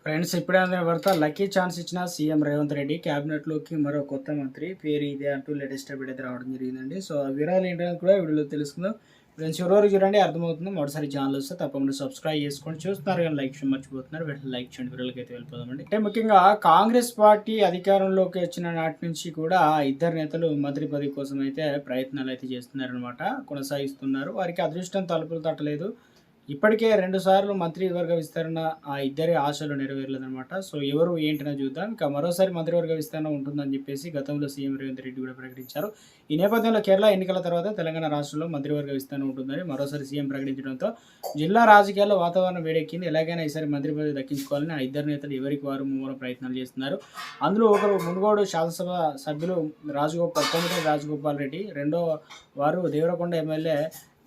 Friends ఇప్పుడే అందిన వార్త లక్కీ ఛాన్స్ ఇచ్చిన సీఎం రేవంత్ రెడ్డి క్యాబినెట్లోకి మరో కొత్త మంత్రి పేరు ఇదే అంటూ లేటెస్ట్ అప్డేట్ అయితే రావడం జరిగిందండి. సో ఆ వివరాలు ఏంటని కూడా వీడియోలో తెలుసుకుందాం. ఫ్రెండ్స్ ఎవరెవరు చూడండి అర్థమవుతుంది. మొదటిసారి ఛానల్ వస్తే తప్పకుండా సబ్స్క్రైబ్ చేసుకోండి. చూస్తున్నారు కానీ లైక్ చేయడం మర్చిపోతున్నారు. వెంటనే లైక్ చేయండి. వివరాలకి అయితే వెళ్ళిపోదామండి. అంటే ముఖ్యంగా కాంగ్రెస్ పార్టీ అధికారంలోకి వచ్చిన నాటి నుంచి కూడా ఇద్దరు నేతలు మంత్రి పదవి కోసం అయితే ప్రయత్నాలు అయితే చేస్తున్నారనమాట, కొనసాగిస్తున్నారు. వారికి అదృష్టం తలుపులు తట్టలేదు. ఇప్పటికే 2 సార్లు మంత్రివర్గ విస్తరణ ఆ ఇద్దరి ఆశలు నెరవేరలేదనమాట. సో ఎవరు ఏంటనే చూద్దాం. ఇక మరోసారి మంత్రివర్గ విస్తరణ ఉంటుందని చెప్పేసి గతంలో సీఎం రేవంత్ రెడ్డి కూడా ప్రకటించారు. ఈ నేపథ్యంలో కేరళ ఎన్నికల తర్వాత తెలంగాణ రాష్ట్రంలో మంత్రివర్గ విస్తరణ ఉంటుందని మరోసారి సీఎం ప్రకటించడంతో జిల్లా రాజకీయాల్లో వాతావరణం వేడెక్కింది. ఎలాగైనా ఈసారి మంత్రి పదవి దక్కించుకోవాలని ఆ ఇద్దరు నేతలు ఎవరికి వారు ముమ్మర ప్రయత్నాలు చేస్తున్నారు. అందులో ఒకరు మునుగోడు శాసనసభ సభ్యులు కోమటిరెడ్డి రాజగోపాల్ రెడ్డి, రెండో వారు దేవరకొండ ఎమ్మెల్యే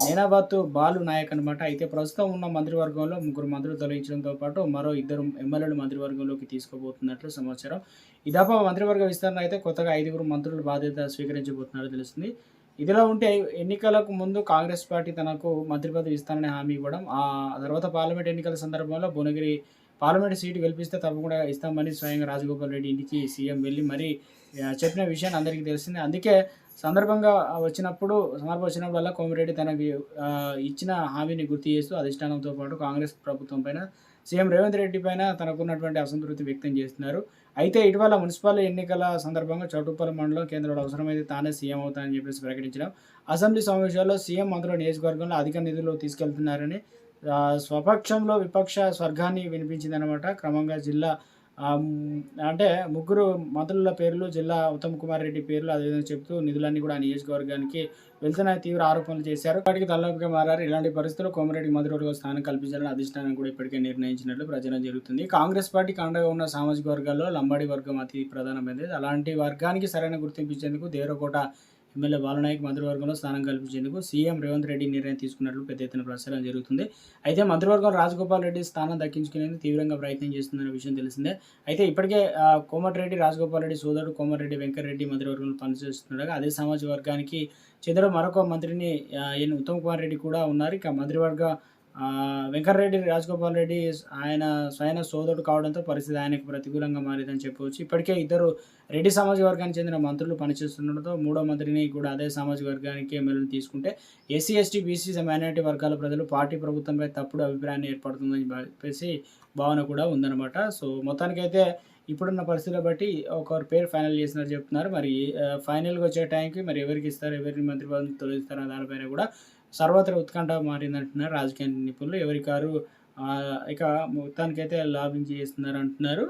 నేనాబాత్ బాలు నాయక్ అనమాట. అయితే ప్రస్తుతం ఉన్న మంత్రివర్గంలో ముగ్గురు మంత్రులు తొలగించడంతో పాటు మరో ఇద్దరు ఎమ్మెల్యేలు మంత్రివర్గంలోకి తీసుకోబోతున్నట్లు సమాచారం. ఈ దఫా మంత్రివర్గ విస్తరణ అయితే కొత్తగా 5గురు మంత్రులు బాధ్యత స్వీకరించబోతున్నట్లు తెలుస్తుంది. ఇదిలా ఉంటే ఎన్నికలకు ముందు కాంగ్రెస్ పార్టీ తనకు మంత్రి పదవి ఇస్తానని హామీ ఇవ్వడం, ఆ తర్వాత పార్లమెంట్ ఎన్నికల సందర్భంలో భువనగిరి పార్లమెంట్ సీటు గెలిపిస్తే తప్పకుండా ఇస్తామని స్వయంగా రాజగోపాల్ రెడ్డి ఇంటికి సీఎం వెళ్ళి మరీ చెప్పిన విషయాన్ని అందరికీ తెలిసిందే. అందుకే సందర్భం వచ్చినప్పుడల్లా కోమిరెడ్డి తనకి ఇచ్చిన హామీని గుర్తు చేస్తూ అధిష్టానంతో పాటు కాంగ్రెస్ ప్రభుత్వం పైన, సీఎం రేవంత్ రెడ్డి పైన తనకున్నటువంటి అసంతృప్తి వ్యక్తం చేస్తున్నారు. అయితే ఇటీవల మున్సిపల్ ఎన్నికల సందర్భంగా చౌటుప్పల్ మండలం కేంద్రంలో అవసరమైతే తానే సీఎం అవుతానని చెప్పేసి ప్రకటించడం, అసెంబ్లీ సమావేశాల్లో సీఎం మంత్రుల నియోజకవర్గంలో అధిక నిధులు తీసుకెళ్తున్నారని స్వపక్షంలో విపక్ష స్వర్గాన్ని వినిపించిందనమాట. క్రమంగా జిల్లా అంటే ముగ్గురు మంత్రుల పేర్లు, జిల్లా ఉత్తమ్ కుమార్ రెడ్డి పేర్లు అదేవిధంగా చెప్తూ నిధులన్నీ కూడా ఆ నియోజకవర్గానికి వెళ్తున్నాయని తీవ్ర ఆరోపణలు చేశారు. వాటికి తలనొప్పిగా మారారు. ఇలాంటి పరిస్థితుల్లో కోమరెడ్డి మంత్రివర్గ స్థానం కల్పించాలని అధిష్టానం కూడా ఇప్పటికే నిర్ణయించినట్లు ప్రచారం జరుగుతుంది. కాంగ్రెస్ పార్టీకి అండగా ఉన్న సామాజిక వర్గాల్లో లంబాడి వర్గం అతి ప్రధానమైనది. అలాంటి వర్గానికి సరైన గుర్తింపు ఇచ్చేందుకు దేవరకోట ఎమ్మెల్యే బాలనాయక్ మంత్రివర్గంలో స్థానం కల్పించేందుకు సీఎం రేవంత్ రెడ్డి నిర్ణయం తీసుకున్నట్లు పెద్ద ఎత్తున ప్రచారం జరుగుతుంది. అయితే మంత్రివర్గం రాజగోపాల్ రెడ్డి స్థానం దక్కించుకునేందుకు తీవ్రంగా ప్రయత్నం చేస్తుందనే విషయం తెలిసిందే. అయితే ఇప్పటికే కోమటిరెడ్డి రాజగోపాల్ రెడ్డి సోదరుడు కోమటిరెడ్డి వెంకటరెడ్డి మంత్రివర్గంలో పనిచేస్తుండగా అదే సామాజిక వర్గానికి చెందిన మరొక మంత్రిని ఉత్తమ్ కుమార్ రెడ్డి కూడా ఉన్నారు. ఇక మంత్రివర్గ వెంకటరెడ్డి రాజగోపాల్ రెడ్డి ఆయన స్వయన సోదరుడు కావడంతో పరిస్థితి ఆయనకు ప్రతికూలంగా మారిందని చెప్పవచ్చు. ఇప్పటికే ఇద్దరు రెడ్డి సామాజిక వర్గానికి చెందిన మంత్రులు పనిచేస్తుండడంతో మూడో మంత్రిని కూడా అదే సామాజిక వర్గానికి ఎమ్మెల్యేలు తీసుకుంటే ఎస్సీ, ఎస్టీ, బీసీ, మైనారిటీ వర్గాల ప్రజలు పార్టీ ప్రభుత్వంపై తప్పుడు అభిప్రాయాన్ని ఏర్పడుతుందని చెప్పేసి భావన కూడా ఉందన్నమాట. సో మొత్తానికైతే ఇప్పుడున్న పరిస్థితులు బట్టి ఒకరి పేరు ఫైనల్ చేసినట్టు చెప్తున్నారు. మరి ఫైనల్గా వచ్చే టైంకి మరి ఎవరికి ఇస్తారు, ఎవరిని మంత్రి పదవి తొలగిస్తారో దానిపైన కూడా సర్వత్రా ఉత్కంఠ మారిందంటున్నారు రాజకీయ నిపుణులు. ఎవరి కారు ఇక మొత్తానికైతే లాబింగ్ చేస్తున్నారు అంటున్నారు.